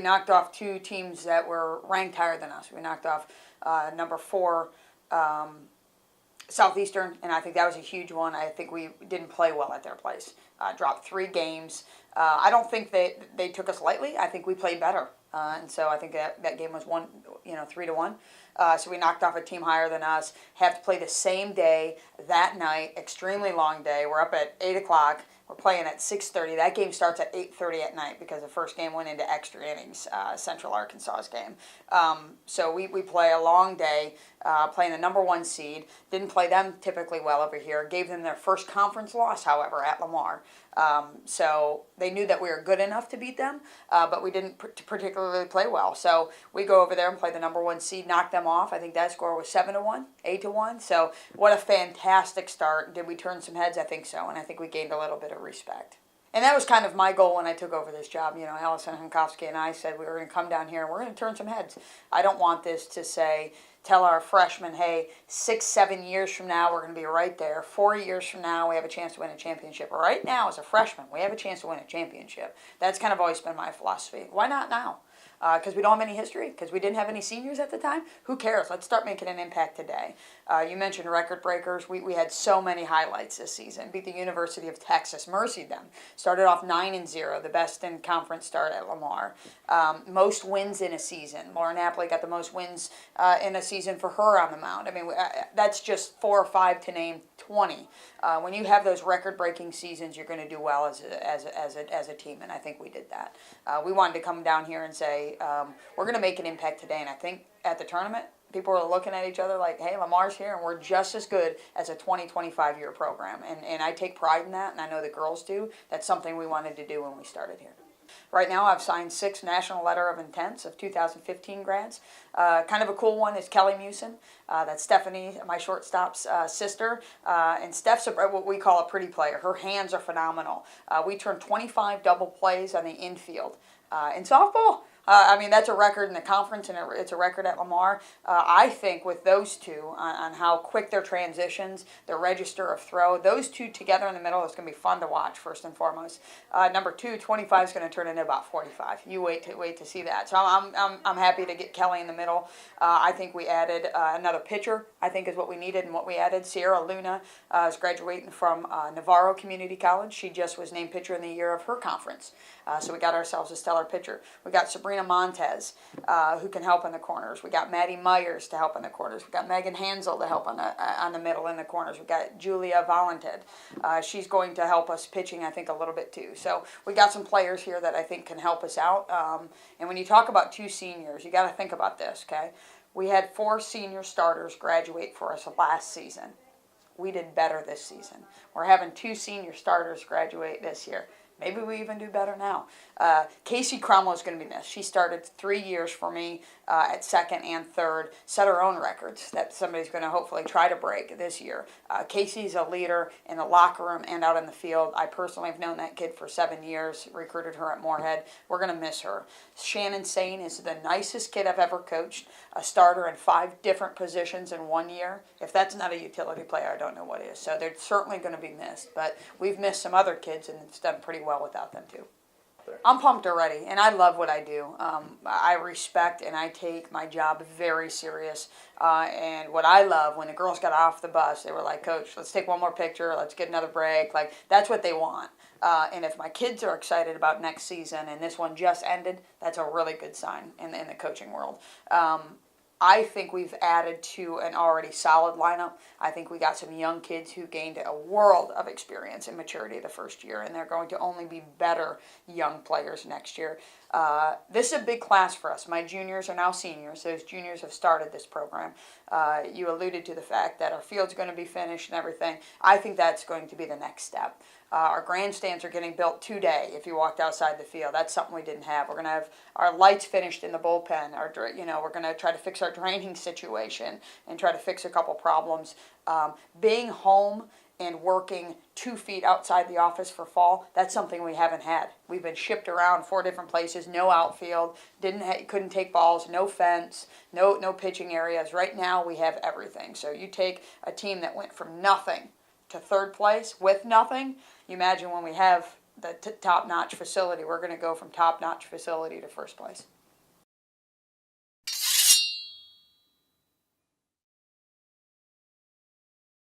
we knocked off two teams that were ranked higher than us. We knocked off number 4 Southeastern, and I think that was a huge one. I think we didn't play well at their place. Dropped 3 games. I don't think they took us lightly. I think we played better, and so I think that game was 3-1. So we knocked off a team higher than us. Have to play the same day that night. Extremely long day. We're up at 8 o'clock. We're playing at 6:30. That game starts at 8:30 at night because the first game went into extra innings, Central Arkansas's game. So we play a long day, playing the number 1 seed. Didn't play them typically well over here. Gave them their first conference loss, however, at Lamar. So they knew that we were good enough to beat them, but we didn't particularly play well. So we go over there and play the number 1 seed, knock them off. I think that score was 7-1, 8-1. So what a fantastic start. Did we turn some heads? I think so, and I think we gained a little bit of respect. And that was kind of my goal when I took over this job. You know, Allison Hankowski and I said we were going to come down here and we're going to turn some heads. I don't want this to tell our freshmen, hey, 6-7 years from now, we're going to be right there. 4 years from now, we have a chance to win a championship. Right now, as a freshman, we have a chance to win a championship. That's kind of always been my philosophy. Why not now? Because we don't have any history, because we didn't have any seniors at the time. Who cares? Let's start making an impact today. You mentioned record breakers. We had so many highlights this season. Beat the University of Texas, mercied them. Started off 9-0, the best in conference start at Lamar. Most wins in a season. Lauren Apley got the most wins in a season for her on the mound. I mean, that's just 4 or 5 to name 20. When you have those record-breaking seasons, you're going to do well as a team, and I think we did that. We wanted to come down here and say, we're going to make an impact today, and I think at the tournament, people are looking at each other like, hey, Lamar's here, and we're just as good as a 20-25-year program, and I take pride in that, and I know the girls do. That's something we wanted to do when we started here. Right now, I've signed 6 national letter of intents of 2015 grads. Kind of a cool one is Kelly Mewson. That's Stephanie, my shortstop's sister. And Steph's what we call a pretty player. Her hands are phenomenal. We turned 25 double plays on the infield. In softball, I mean, that's a record in the conference, and it's a record at Lamar. I think with those two, on how quick their transitions, their register of throw, those two together in the middle is going to be fun to watch, first and foremost. Number 2, 25 is going to turn into about 45. You wait to see that. So I'm happy to get Kelly in the middle. I think we added another pitcher, I think is what we needed and what we added. Sierra Luna is graduating from Navarro Community College. She just was named pitcher in the year of her conference. So we got ourselves a stellar pitcher. We got Sabrina Montez, who can help in the corners. We got Maddie Myers to help in the corners. We got Megan Hansel to help on the middle in the corners. We got Julia Valented. She's going to help us pitching, I think, a little bit too. So we got some players here that I think can help us out. And when you talk about 2 seniors, you got to think about this, okay? We had 4 senior starters graduate for us last season. We did better this season. We're having 2 senior starters graduate this year. Maybe we even do better now. Casey Cromwell is going to be missed. She started 3 years for me at second and third, set her own records that somebody's going to hopefully try to break this year. Casey's a leader in the locker room and out in the field. I personally have known that kid for 7 years, recruited her at Moorhead. We're going to miss her. Shannon Sane is the nicest kid I've ever coached, a starter in 5 different positions in 1 year. If that's not a utility player, I don't know what is. So they're certainly going to be missed. But we've missed some other kids, and it's done pretty well without them too. I'm pumped already, and I love what I do. I respect and I take my job very serious. And what I love, when the girls got off the bus, they were like, Coach, let's take one more picture, let's get another break. Like, that's what they want. And if my kids are excited about next season and this one just ended, that's a really good sign in the coaching world. I think we've added to an already solid lineup. I think we got some young kids who gained a world of experience and maturity the first year, and they're going to only be better young players next year. This is a big class for us. My juniors are now seniors. Those juniors have started this program. You alluded to the fact that our field's going to be finished and everything. I think that's going to be the next step. Our grandstands are getting built today if you walked outside the field. That's something we didn't have. We're going to have our lights finished in the bullpen. We're going to try to fix our draining situation and try to fix a couple problems. Being home and working 2 feet outside the office for fall, that's something we haven't had. We've been shipped around 4 different places, no outfield, couldn't take balls, no fence, no pitching areas. Right now we have everything. So you take a team that went from nothing to 3rd place with nothing. You imagine when we have top-notch facility. We're going to go from top-notch facility to first place.